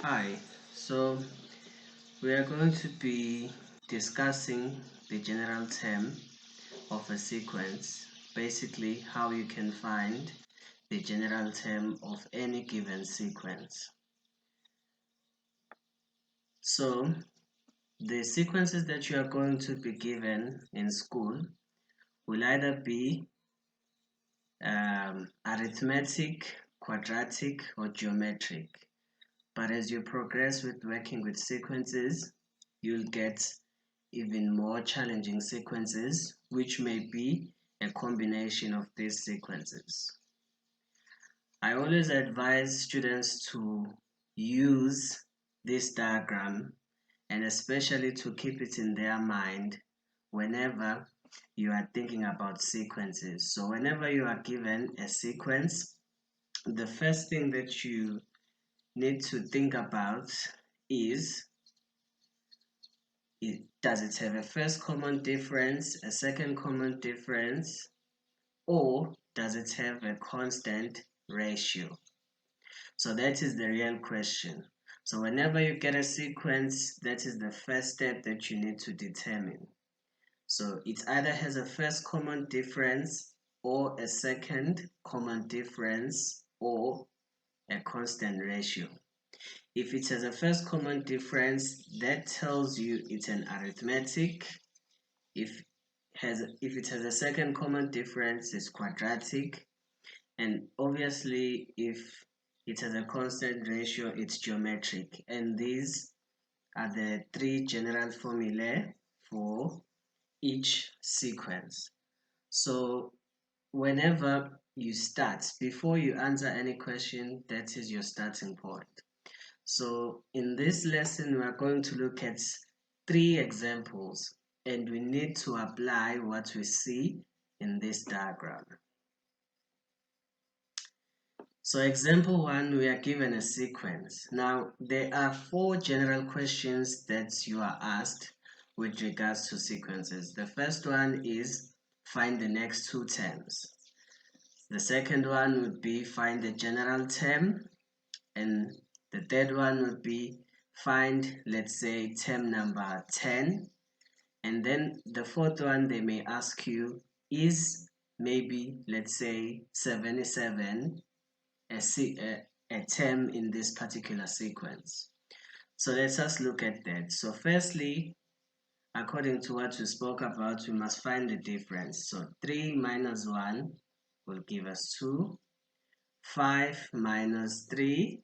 Hi, so we are going to be discussing the general term of a sequence, basically how you can find the general term of any given sequence. So the sequences that you are going to be given in school will either be arithmetic, quadratic, or geometric. But as you progress with working with sequences, you'll get even more challenging sequences, which may be a combination of these sequences. I always advise students to use this diagram and especially to keep it in their mind whenever you are thinking about sequences. So whenever you are given a sequence, the first thing that you need to think about is does it have a first common difference, a second common difference, or does it have a constant ratio? So that is the real question. So whenever you get a sequence, that is the first step that you need to determine. So it either has a first common difference or a second common difference or a constant ratio. If it has a first common difference, that tells you it's an arithmetic. If it has a second common difference, it's quadratic. And obviously, if it has a constant ratio, it's geometric. And these are the three general formulae for each sequence. So whenever you start, before you answer any question, that is your starting point. So in this lesson, we are going to look at three examples and we need to apply what we see in this diagram. So example one, we are given a sequence. Now, there are four general questions that you are asked with regards to sequences. The first one is find the next two terms. The second one would be find the general term, and the third one would be find, let's say, term number 10. And then the fourth one, they may ask you, is maybe, let's say, 77 a term in this particular sequence? So let's just look at that. So firstly, according to what we spoke about, we must find the difference. So 3 minus 1 will give us 2. 5 minus 3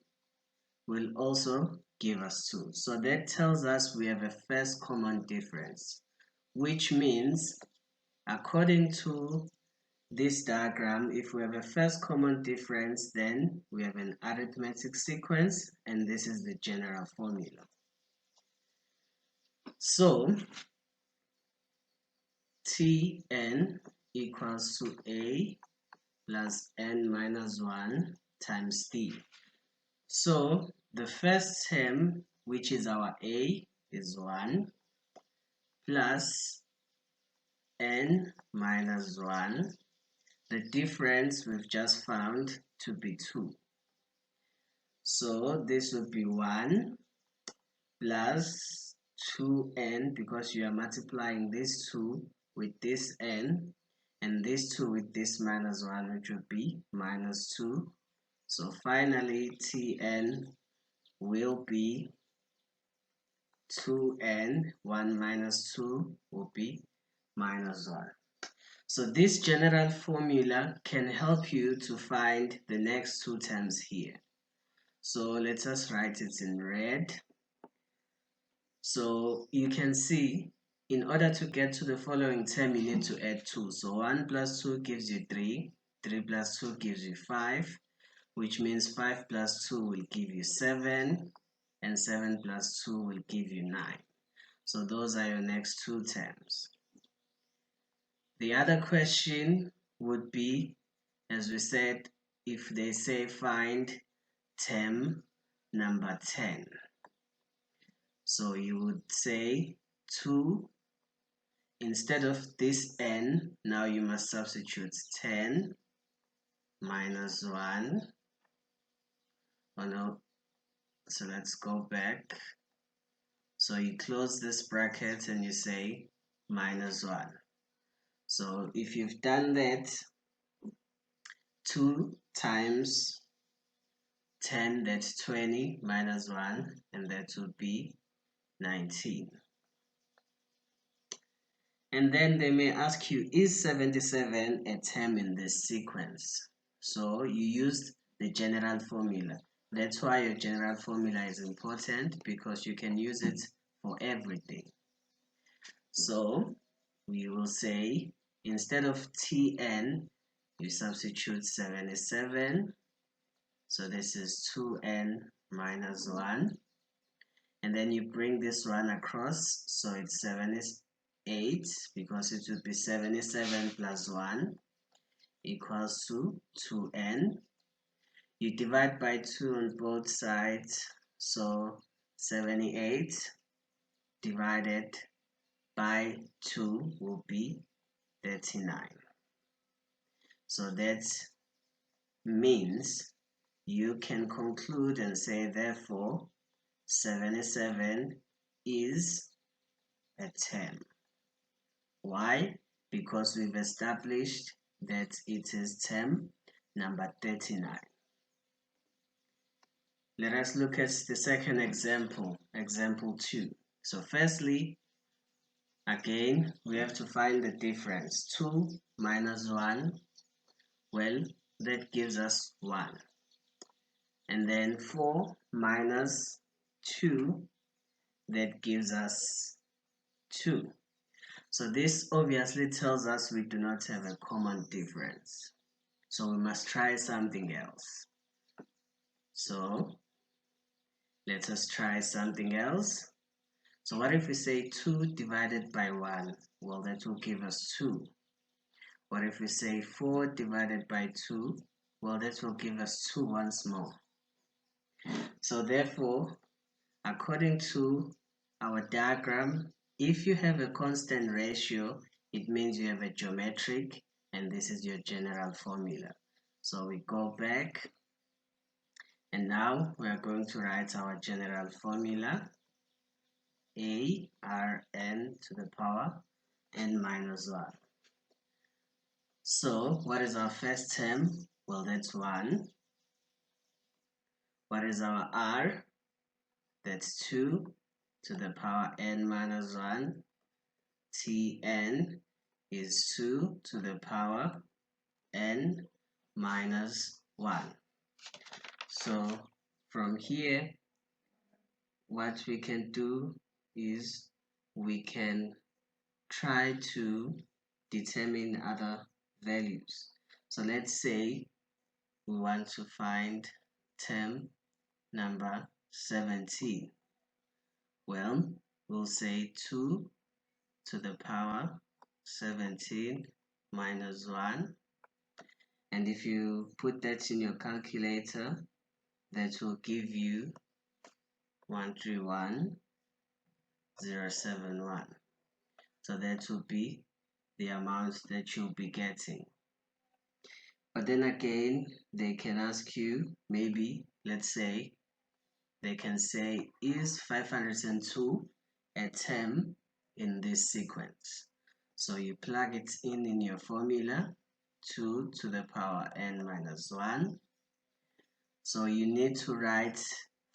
will also give us 2. So that tells us we have a first common difference, which means according to this diagram, if we have a first common difference, then we have an arithmetic sequence, and this is the general formula. So Tn equals to A plus n minus 1 times t. So the first term, which is our A, is 1 plus n minus 1. The difference we've just found to be 2. So this would be 1 plus 2n, because you are multiplying this 2 with this n and this 2 with this minus 1, which would be minus 2. So finally Tn will be 2n, 1 minus 2 will be minus 1. So this general formula can help you to find the next two terms here. So let us write it in red. So you can see, in order to get to the following term, you need to add 2. So 1 plus 2 gives you 3. 3 plus 2 gives you 5, which means 5 plus 2 will give you 7, and 7 plus 2 will give you 9. So those are your next two terms. The other question would be, as we said, if they say find term number 10. So you would say 2, instead of this n, now you must substitute 10 minus 1. Oh no, So let's go back. So you close this bracket and you say -1. So if you've done that, 2 times 10, that's 20, -1, and that would be 19. And then they may ask you, is 77 a term in this sequence? So you used the general formula. That's why your general formula is important, because you can use it for everything. So we will say, instead of Tn, you substitute 77. So this is 2n minus 1. And then you bring this one across, so it's 78, because it would be 77 plus 1 equals to 2n. You divide by 2 on both sides, so 78 divided by 2 will be 39. So that means you can conclude and say, therefore, 77 is a term. Why? Because we've established that it is term number 39. Let us look at the second example, example 2. So firstly, again, we have to find the difference. 2 minus 1, well, that gives us 1. And then 4 minus 2, that gives us 2. So this obviously tells us we do not have a common difference. So we must try something else. So let us try something else. So what if we say 2 divided by 1? Well, that will give us 2. What if we say 4 divided by 2? Well, that will give us 2 once more. So therefore, according to our diagram, if you have a constant ratio, it means you have a geometric, and this is your general formula. So we go back, and now we are going to write our general formula. A r n to the power n minus 1. So what is our first term? Well, that's 1. What is our r? That's 2 to the power n minus 1. Tn is 2 to the power n minus 1. So from here, what we can do is we can try to determine other values. So let's say we want to find term number 17. Well, we'll say 2 to the power 17 minus 1. And if you put that in your calculator, that will give you 131071. So that will be the amount that you'll be getting. But then again, they can ask you, maybe, let's say, they can say, is 502 a term in this sequence? So you plug it in your formula, 2 to the power n minus 1. So you need to write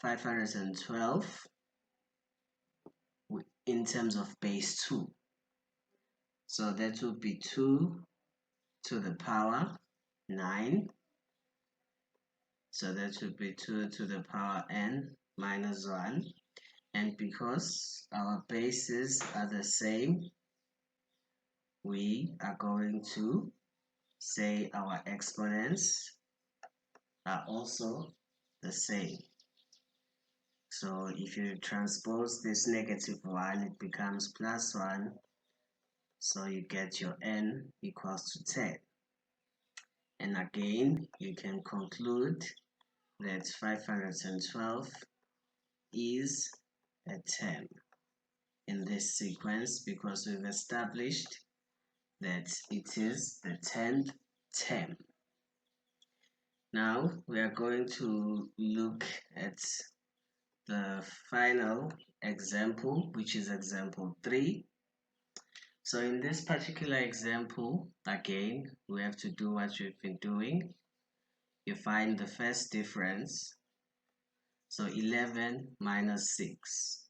512 in terms of base 2. So that would be 2 to the power 9. So that would be 2 to the power n minus 1. And because our bases are the same, we are going to say our exponents are also the same. So if you transpose this -1, it becomes +1. So you get your n equals to 10. And again, you can conclude that 512 is a term in this sequence, because we've established that it is the 10th term. Now we are going to look at the final example, which is example 3. So in this particular example, again, we have to do what we've been doing. You find the first difference. So 11 minus 6.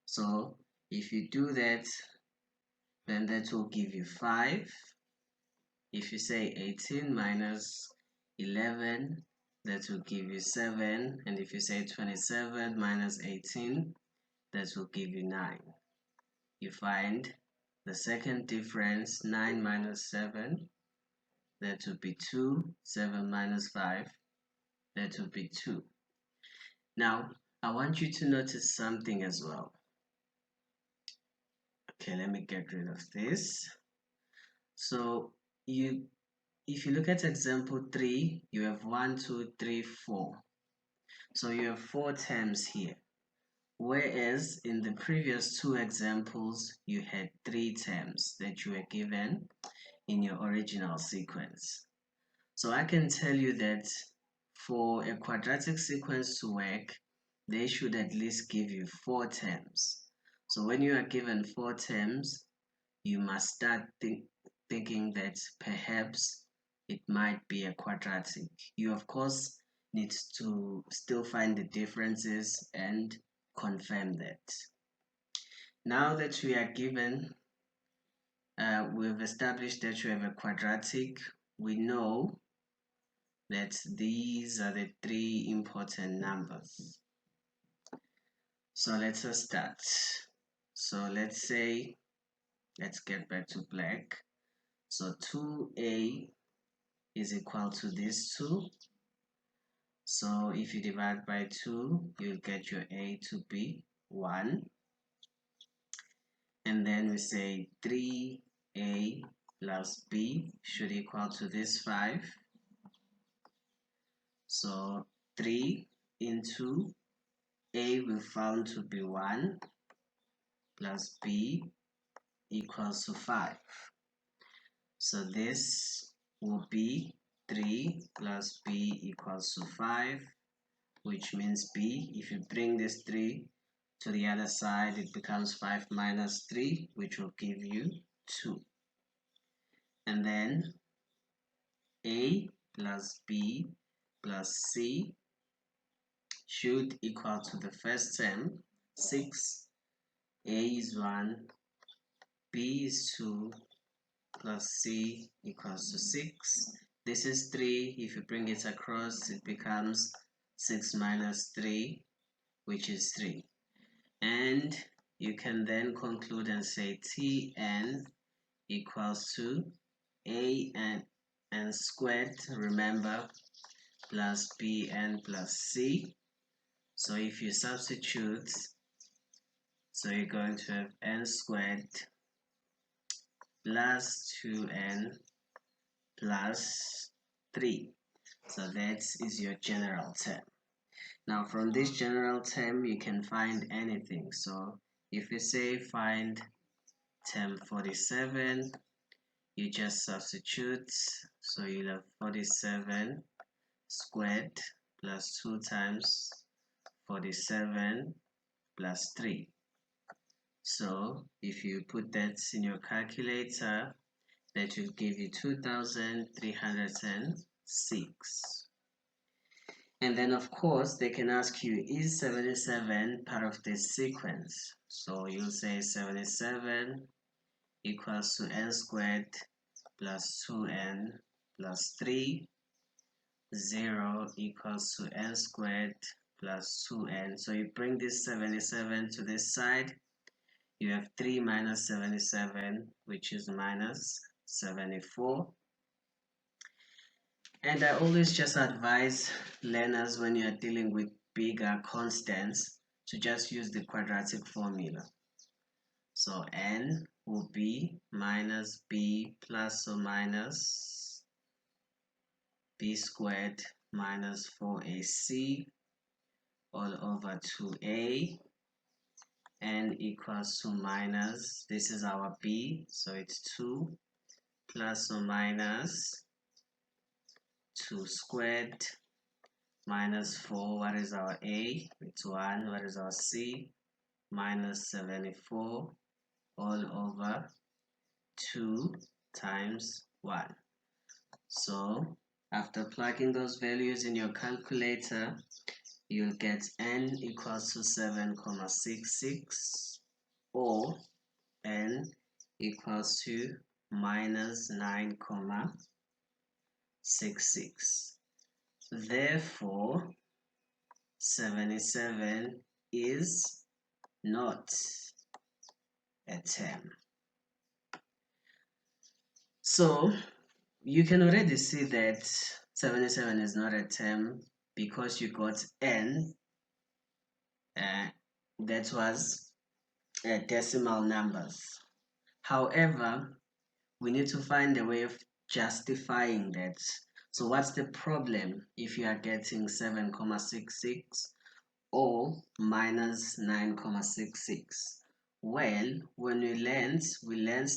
So if you do that, then that will give you 5. If you say 18 minus 11, that will give you 7. And if you say 27 minus 18, that will give you 9. You find the second difference, 9 minus 7, that would be 2. 7 minus 5, that would be 2. Now, I want you to notice something as well. Okay, let me get rid of this. So, if you look at example 3, you have 1, 2, 3, 4. So you have 4 terms here. Whereas in the previous 2 examples, you had 3 terms that you were given in your original sequence. So I can tell you that for a quadratic sequence to work, they should at least give you 4 terms. So when you are given 4 terms, you must start thinking that perhaps it might be a quadratic. You of course need to still find the differences and confirm that. Now that we are given, we've established that you have a quadratic, we know that these are the 3 important numbers. So let us start. So let's say, let's get back to black. So 2a is equal to this 2. So if you divide by 2, you'll get your a to be 1. And then we say 3a plus b should equal to this 5. So 3 into a we found to be 1 plus b equals to 5. So this will be 3 plus b equals to 5, which means b, if you bring this 3 to the other side, it becomes 5 minus 3, which will give you 2. And then a plus b plus c should equal to the first term, 6. A is 1, b is 2, plus c equals to 6. This is 3. If you bring it across, it becomes 6 minus 3, which is 3. And you can then conclude and say Tn equals to a n squared, remember, plus bn plus c. So if you substitute, so you're going to have n squared plus 2n plus 3. So that is your general term. Now from this general term, you can find anything. So if you say find term 47, you just substitute. So you'll have 47 squared plus 2 times 47 plus 3. So if you put that in your calculator, that will give you 2,306. And then of course they can ask you, is 77 part of this sequence? So you'll say 77 equals to n squared plus 2n plus 3. 0 equals to n squared plus 2n. So you bring this 77 to this side, you have 3 minus 77, which is minus 74. And I always just advise learners when you're dealing with bigger constants to just use the quadratic formula. So n will be minus b plus or minus b squared minus 4ac all over 2a. N equals to minus, this is our b, so it's 2 plus or minus 2 squared minus 4, what is our A? It's 1, what is our C? Minus 74 all over 2 times 1. So after plugging those values in your calculator, you'll get n equals to 7,66 or n equals to minus 9,66. Therefore, 77 is not a term. So you can already see that 77 is not a term because you got n that was decimal numbers. However, we need to find a way of justifying that. So what's the problem if you are getting 7,66 or minus 9,66? Well, when we learned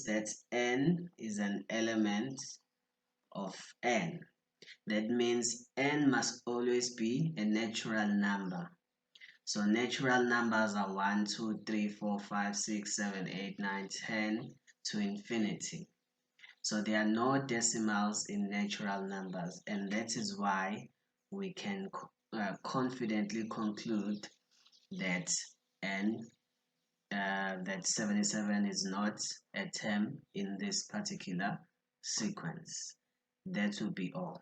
that n is an element of n. That means n must always be a natural number. So natural numbers are 1, 2, 3, 4, 5, 6, 7, 8, 9, 10 to infinity. So there are no decimals in natural numbers, and that is why we can confidently conclude that that 77 is not a term in this particular sequence. That will be all.